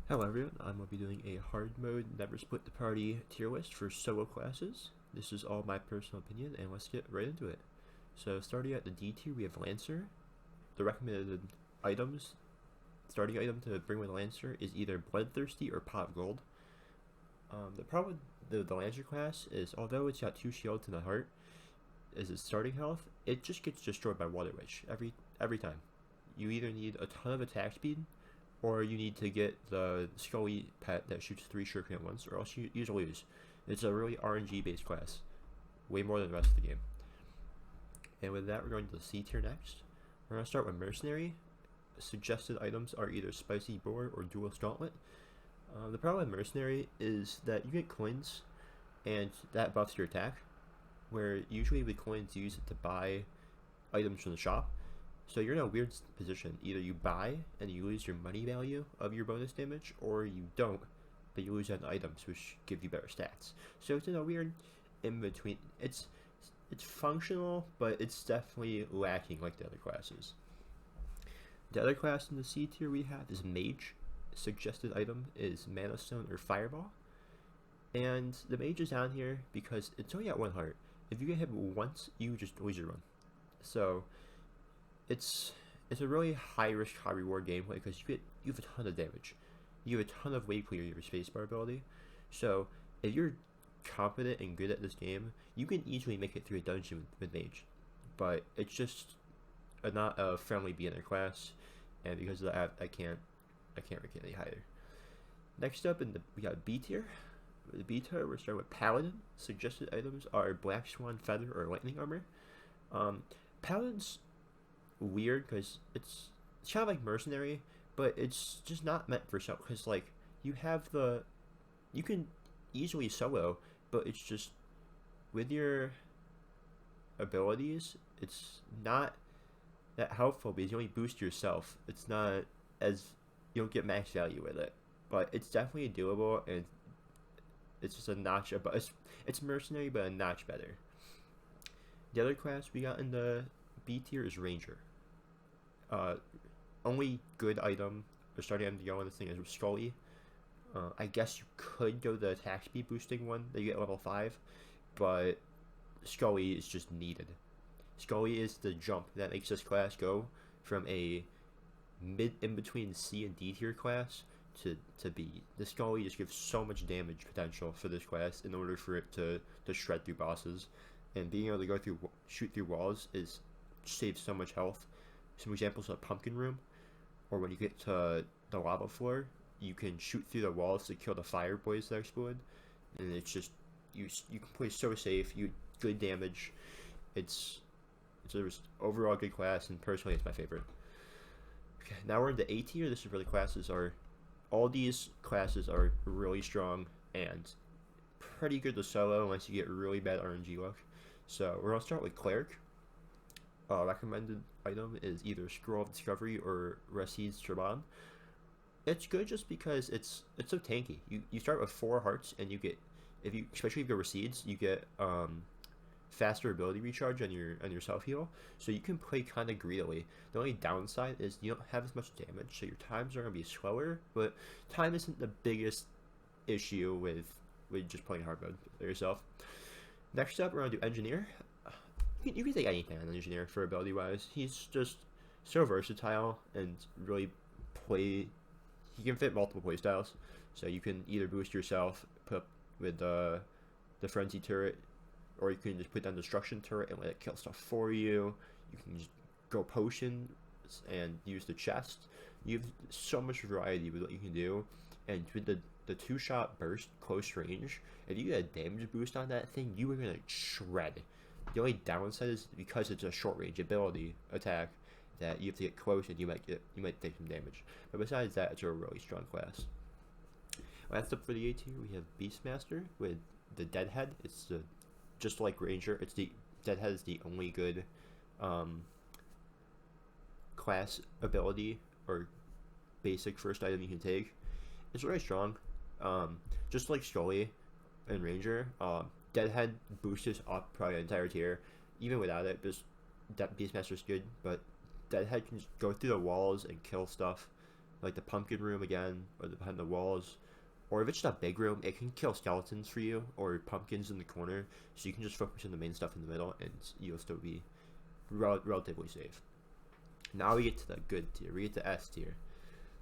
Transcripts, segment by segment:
Hello everyone, I'm going to be doing a hard mode never split the party tier list for solo classes. This is all my personal opinion and let's get right into it. So starting at the D tier we have Lancer. The recommended items, starting item to bring with Lancer is either Bloodthirsty or Pot of Gold. The problem with the Lancer class is although it's got 2 shields and a heart as its starting health, it just gets destroyed by Water Witch every time. You either need a ton of attack speed or you need to get the Scully pet that shoots 3 shuriken at once, or else you usually lose. It's a really RNG based class, way more than the rest of the game. And with that, we're going to the C tier next. We're going to start with Mercenary. Suggested items are either Spicy Boar or Duelist Gauntlet. The problem with Mercenary is that you get coins, and that buffs your attack, where usually the coins use it to buy items from the shop. So you're in a weird position. Either you buy and you lose your money value of your bonus damage, or you don't, but you lose on items which give you better stats. So it's in a weird in between. It's functional, but it's definitely lacking like the other classes. The other class in the C tier we have is Mage. Suggested item is Mana Stone or Fireball. And the Mage is down here because it's only at 1 heart. If you get hit once, you just lose your run. So it's a really high risk, high reward gameplay because you have a ton of damage. You have a ton of wave clear your spacebar ability. So if you're competent and good at this game, you can easily make it through a dungeon with Mage. But it's just not a friendly beginner class, and because of that, I can't rank it any higher. Next up, we got B tier. The B tier, we're starting with Paladin. Suggested items are Black Swan Feather or Lightning Armor. Paladin's weird because it's kind of like Mercenary, but it's just not meant for solo. Because like you can easily solo, but it's just with your abilities, it's not that helpful because you only boost yourself. It's not as you don't get max value with it, but it's definitely doable and it's just a notch above. It's Mercenary, but a notch better. The other class we got in the B tier is Ranger. Only good item or starting item to go on this thing is Scully. I guess you could go the attack speed boosting one that you get level 5, but Scully is just needed. Scully is the jump that makes this class go from a mid in between C and D tier class to B. The Scully just gives so much damage potential for this class in order for it to shred through bosses, and being able to shoot through walls saves so much health. Some examples are Pumpkin Room, or when you get to the lava floor, you can shoot through the walls to kill the fire boys that explode, and it's just you can play so safe. You good damage. It's a overall good class, and personally, it's my favorite. Okay, now we're in the A tier. This is where the classes are. All these classes are really strong and pretty good to solo unless you get really bad RNG luck. So we're gonna start with Cleric. Recommended item is either Scroll of Discovery or Rasid's Turban. It's good just because it's so tanky. You start with 4 hearts and you get, especially if you go Rasids, you get faster ability recharge on your self heal, so you can play kind of greedily. The only downside is you don't have as much damage, so your times are gonna be slower. But time isn't the biggest issue with just playing hard mode for yourself. Next up, we're gonna do Engineer. You can take anything on Engineer for ability wise. He's just so versatile and really play. He can fit multiple playstyles, so you can either boost yourself, put up with the frenzy turret, or you can just put down destruction turret and let it kill stuff for you. You can just go potion and use the chest. You have so much variety with what you can do, and with the 2-shot burst close range, if you get a damage boost on that thing, you are gonna shred. The only downside is because it's a short range ability attack that you have to get close and you might take some damage. But besides that, it's a really strong class. Last up for the A tier, we have Beastmaster with the Deadhead. It's just like Ranger. Deadhead is the only good class ability or basic first item you can take. It's very strong. Just like Scully and Ranger, Deadhead boosts up probably the entire tier. Even without it, Beastmaster's good, but Deadhead can just go through the walls and kill stuff like the pumpkin room again, or the behind the walls. Or if it's just a big room, it can kill skeletons for you, or pumpkins in the corner, so you can just focus on the main stuff in the middle, and you'll still be relatively safe. Now we get to the good tier. We get to S tier.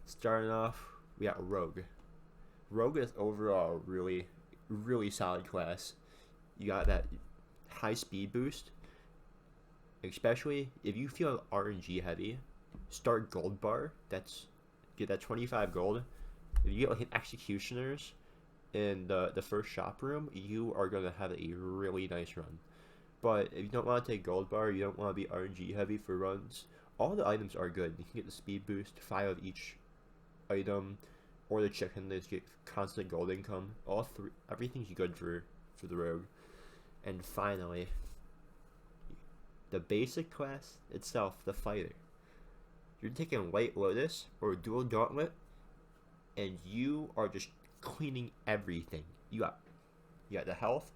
Starting off, we got Rogue. Rogue is overall really, really solid class. You got that high speed boost, especially if you feel RNG heavy. Start Gold Bar. Get that 25 gold. If you get like Executioners in the first shop room, you are gonna have a really nice run. But if you don't want to take Gold Bar, you don't want to be RNG heavy for runs, all the items are good. You can get the speed boost, 5 of each item, or the chicken that get constant gold income. All three, everything's good for the Rogue. And finally, the basic class itself, the Fighter. You're taking White Lotus or Dual Gauntlet, and you are just cleaning everything. You got the health.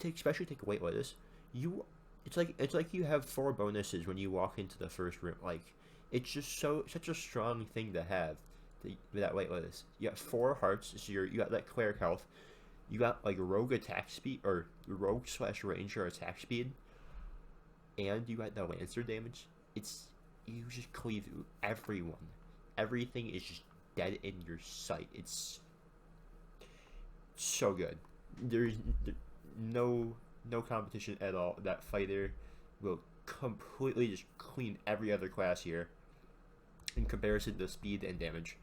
Especially take White Lotus. It's like you have 4 bonuses when you walk into the first room. Like, it's just such a strong thing to have. With that White Lotus, you got 4 hearts, so you got that cleric health. You got like rogue attack speed, or rogue / ranger attack speed, and you got the lancer damage. You just cleave everyone. Everything is just dead in your sight. It's so good. There's no competition at all. That Fighter will completely just clean every other class here in comparison to speed and damage.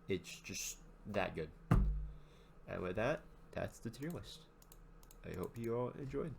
It's just that good. And with that, that's the tier list. I hope you all enjoyed.